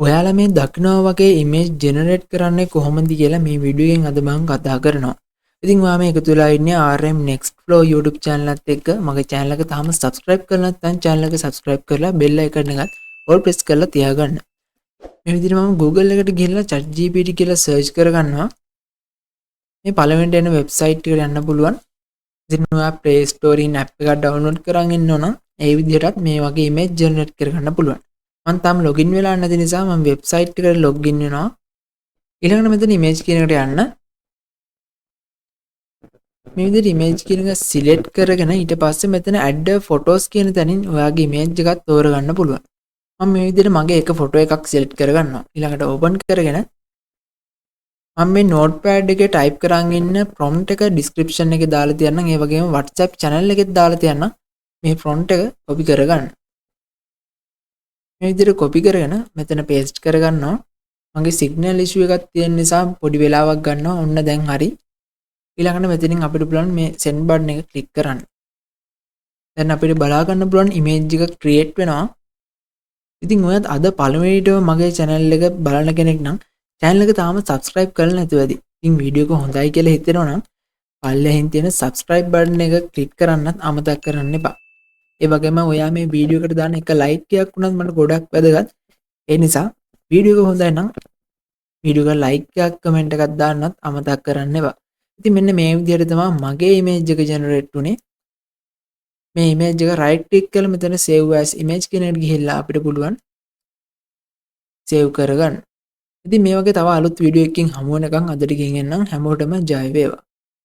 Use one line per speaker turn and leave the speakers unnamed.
ඔයාලා මේ දකිනවා වගේ ඉමේජ් ජෙනරේට් කරන්නේ කොහොමද කියලා මේ වීඩියෝ එකෙන් අද මම කතා කරනවා. ඉතින් ඔයා මේ එකතු වෙලා ඉන්නේ RM Next Flow YouTube channel එකත් එක්ක. මගේ channel එක තාම subscribe කරලා නැත්නම් channel එක subscribe කරලා bell icon එකත් all press කරලා තියාගන්න. මේ විදිහට මම Google එකට ගිහලා ChatGPT කියලා search කරගන්නවා. මේ පළවෙනිට එන website එකට යන්න පුළුවන්. ඉතින් ඔයා Play Store in app එකක් download කරන් ඉන්න ඕන. ඒ විදිහටත් මේ වගේ image generate කරගන්න පුළුවන්. මම තාම login වෙලා නැති නිසා මම website එකට login වෙනවා. ඊළඟට මෙතන image කියන එකට යන්න. මේ විදිහට image කියන එක select කරගෙන ඊට පස්සේ මෙතන add photos කියන තැනින් ඔයාගේ image එකක් තෝරගන්න පුළුවන්. මම මේ විදිහට මගේ එක photo එකක් select කරගන්නවා. ඊළඟට open කරගෙන මම මේ notepad එකේ type කරන් ඉන්න prompt එක description එකේ දාලා තියන්නම්. ඒ වගේම WhatsApp channel එකෙත් දාලා තියන්නම්. මේ prompt එක copy කරගන්න. මේ විදිහට copy කරගෙන මෙතන paste කරගන්නවා. මගේ signal issue එකක් තියෙන නිසා පොඩි වෙලාවක් ගන්නවා. ඔන්න දැන් හරි. ඊළඟට මෙතනින් අපිට පුළුවන් මේ send button එක click කරන්න. දැන් අපිට බලා ගන්න පුළුවන් image එක create වෙනවා. ඉතින් ඔයත් අද පළවෙනිටම මගේ channel එක බලන කෙනෙක් නම් channel එක තාම subscribe කරලා නැතුව ඇති. ඉතින් වීඩියෝ එක හොඳයි කියලා හිතෙනවා නම් පල්ලෙහින් තියෙන subscribe button එක click කරන්නත් අමතක කරන්න එපා. ඒ වගේම ඔයා මේ වීඩියෝ එකට දාන එක like එකක් වුණත් මට ගොඩක් වැදගත්. ඒ නිසා වීඩියෝ එක හොඳයි නම් වීඩියෝ එකට like එකක් comment එකක් දාන්නත් අමතක කරන්න එපා. ඉතින් මෙන්න මේ විදිහට තමයි මගේ image එක generate උනේ. මේ image එක right click කරලා මෙතන save as image කියන එකට ගිහිල්ලා අපිට පුළුවන් save කරගන්න. ඉතින් මේ වගේ තව අලුත් වීඩියෝ එකකින් හමු වෙනකන් අදට ගෙන් එන්නම්. හැමෝටම ජය වේවා.